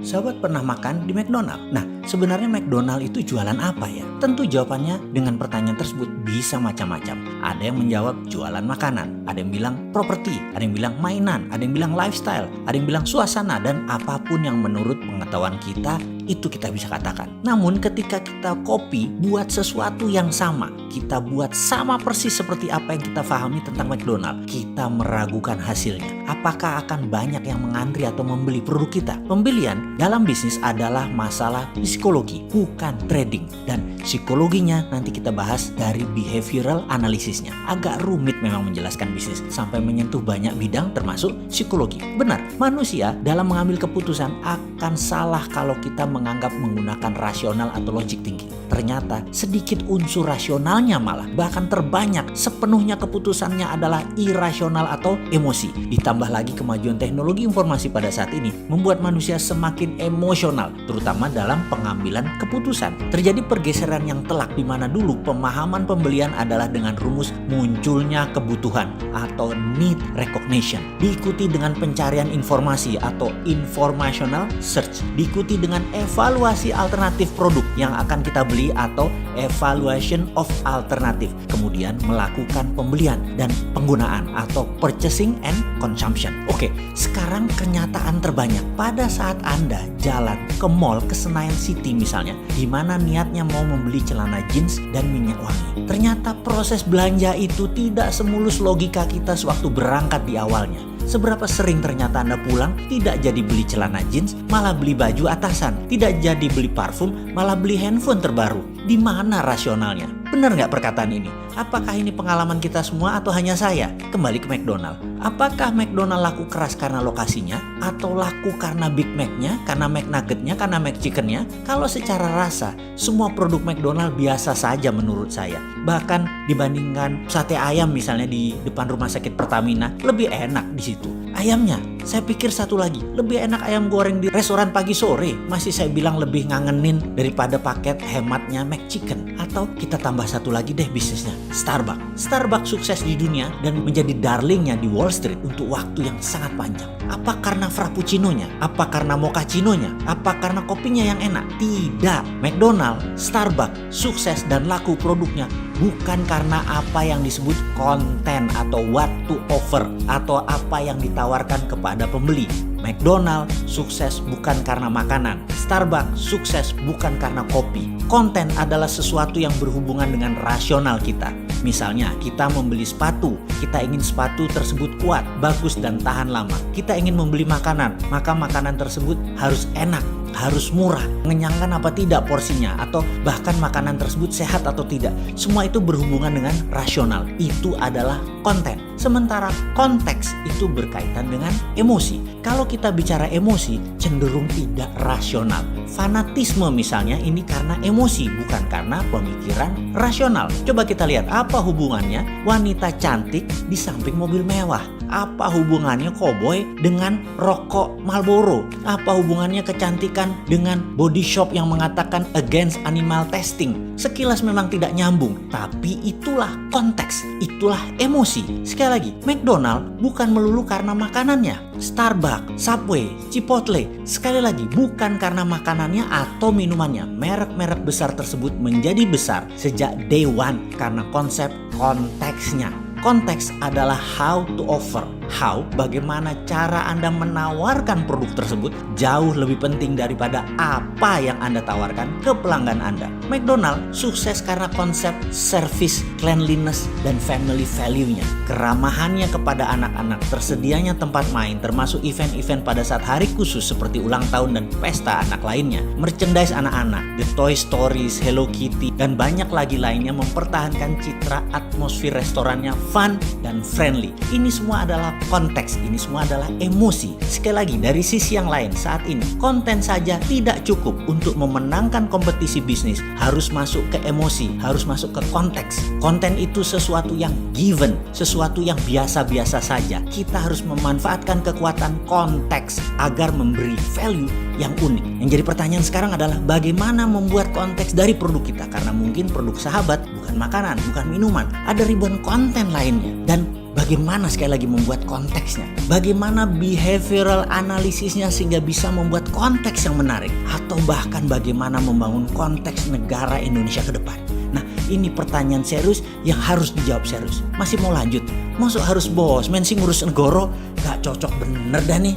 sahabat pernah makan di McDonald? Nah, sebenarnya McDonald itu jualan apa ya? Tentu jawabannya dengan pertanyaan tersebut bisa macam-macam. Ada yang menjawab jualan makanan, ada yang bilang properti, ada yang bilang mainan, ada yang bilang lifestyle, ada yang bilang suasana, dan apapun yang menurut pengetahuan kita itu kita bisa katakan. Namun ketika kita copy buat sesuatu yang sama, kita buat sama persis seperti apa yang kita pahami tentang McDonald, kita meragukan hasilnya. Apakah akan banyak yang mengantri atau membeli produk kita? Pembelian dalam bisnis adalah masalah psikologi, bukan trading. Dan psikologinya nanti kita bahas dari behavioral analisisnya. Agak rumit memang menjelaskan bisnis sampai menyentuh banyak bidang termasuk psikologi. Benar, manusia dalam mengambil keputusan akan salah kalau kita menganggap menggunakan rasional atau logic thinking. Ternyata sedikit unsur rasionalnya malah, bahkan terbanyak sepenuhnya keputusannya adalah irasional atau emosi. Ditambah lagi kemajuan teknologi informasi pada saat ini membuat manusia semakin emosional, terutama dalam pengambilan keputusan. Terjadi pergeseran yang telak di mana dulu pemahaman pembelian adalah dengan rumus munculnya kebutuhan atau need recognition, diikuti dengan pencarian informasi atau informational search, diikuti dengan evaluasi alternatif produk yang akan kita beli atau evaluation of alternative, kemudian melakukan pembelian dan penggunaan atau purchasing and consumption. Oke, sekarang kenyataan terbanyak pada saat Anda jalan ke mall, ke Senayan City misalnya, di mana niatnya mau membeli celana jeans dan minyak wangi. Ternyata proses belanja itu tidak semulus logika kita sewaktu berangkat di awalnya. Seberapa sering ternyata Anda pulang tidak jadi beli celana jeans, malah beli baju atasan. Tidak jadi beli parfum, malah beli handphone terbaru. Di mana rasionalnya? Benar nggak perkataan ini? Apakah ini pengalaman kita semua atau hanya saya? Kembali ke McDonald. Apakah McDonald laku keras karena lokasinya? Atau laku karena Big Mac-nya, karena McNugget-nya, karena McChicken-nya? Kalau secara rasa, semua produk McDonald biasa saja menurut saya. Bahkan dibandingkan sate ayam misalnya di depan rumah sakit Pertamina, lebih enak di situ. Ayamnya, saya pikir satu lagi, lebih enak ayam goreng di restoran pagi sore. Masih saya bilang lebih ngangenin daripada paket hematnya McChicken. Atau kita tambah satu lagi deh bisnisnya, Starbucks. Starbucks sukses di dunia dan menjadi darlingnya di Wall Street untuk waktu yang sangat panjang. Apa karena frappuccinonya? Apa karena mochaccinonya? Apa karena kopinya yang enak? Tidak. McDonald, Starbucks sukses dan laku produknya bukan karena apa yang disebut konten atau what to offer atau apa yang ditawarkan kepada pembeli. McDonald sukses bukan karena makanan. Starbucks sukses bukan karena kopi. Konten adalah sesuatu yang berhubungan dengan rasional kita. Misalnya kita membeli sepatu, kita ingin sepatu tersebut kuat, bagus dan tahan lama. Kita ingin membeli makanan, maka makanan tersebut harus enak, harus murah, mengenyangkan apa tidak porsinya, atau bahkan makanan tersebut sehat atau tidak. Semua itu berhubungan dengan rasional. Itu adalah konten. Sementara konteks itu berkaitan dengan emosi. Kalau kita bicara emosi, cenderung tidak rasional. Fanatisme misalnya ini karena emosi, bukan karena pemikiran rasional. Coba kita lihat apa hubungannya wanita cantik di samping mobil mewah. Apa hubungannya koboi dengan rokok Marlboro? Apa hubungannya kecantikan dengan body shop yang mengatakan against animal testing? Sekilas memang tidak nyambung, tapi itulah konteks, itulah emosi. Sekali lagi, McDonald bukan melulu karena makanannya. Starbucks, Subway, Chipotle, sekali lagi bukan karena makanannya atau minumannya. Merek-merek besar tersebut menjadi besar sejak day one karena konsep konteksnya. Konteks adalah how to offer. How, bagaimana cara Anda menawarkan produk tersebut jauh lebih penting daripada apa yang Anda tawarkan ke pelanggan Anda. McDonald sukses karena konsep service, cleanliness, dan family value-nya. Keramahannya kepada anak-anak, tersedianya tempat main, termasuk event-event pada saat hari khusus seperti ulang tahun dan pesta anak lainnya. Merchandise anak-anak, The Toy Stories, Hello Kitty, dan banyak lagi lainnya mempertahankan citra atmosfer restorannya fun dan friendly. Ini semua adalah konteks, ini semua adalah emosi. Sekali lagi, dari sisi yang lain saat ini, konten saja tidak cukup untuk memenangkan kompetisi bisnis. Harus masuk ke emosi, harus masuk ke konteks. Konten itu sesuatu yang given, sesuatu yang biasa-biasa saja. Kita harus memanfaatkan kekuatan konteks agar memberi value yang unik. Yang jadi pertanyaan sekarang adalah bagaimana membuat konteks dari produk kita? Karena mungkin produk sahabat bukan makanan, bukan minuman. Ada ribuan konten lainnya. Dan Bagaimana sekali lagi membuat konteksnya? Bagaimana behavioral analisisnya sehingga bisa membuat konteks yang menarik? Atau bahkan bagaimana membangun konteks negara Indonesia ke depan? Nah, ini pertanyaan serius yang harus dijawab serius. Masih mau lanjut? Masuk harus bos, men sing ngurus negara? Gak cocok bener dah nih.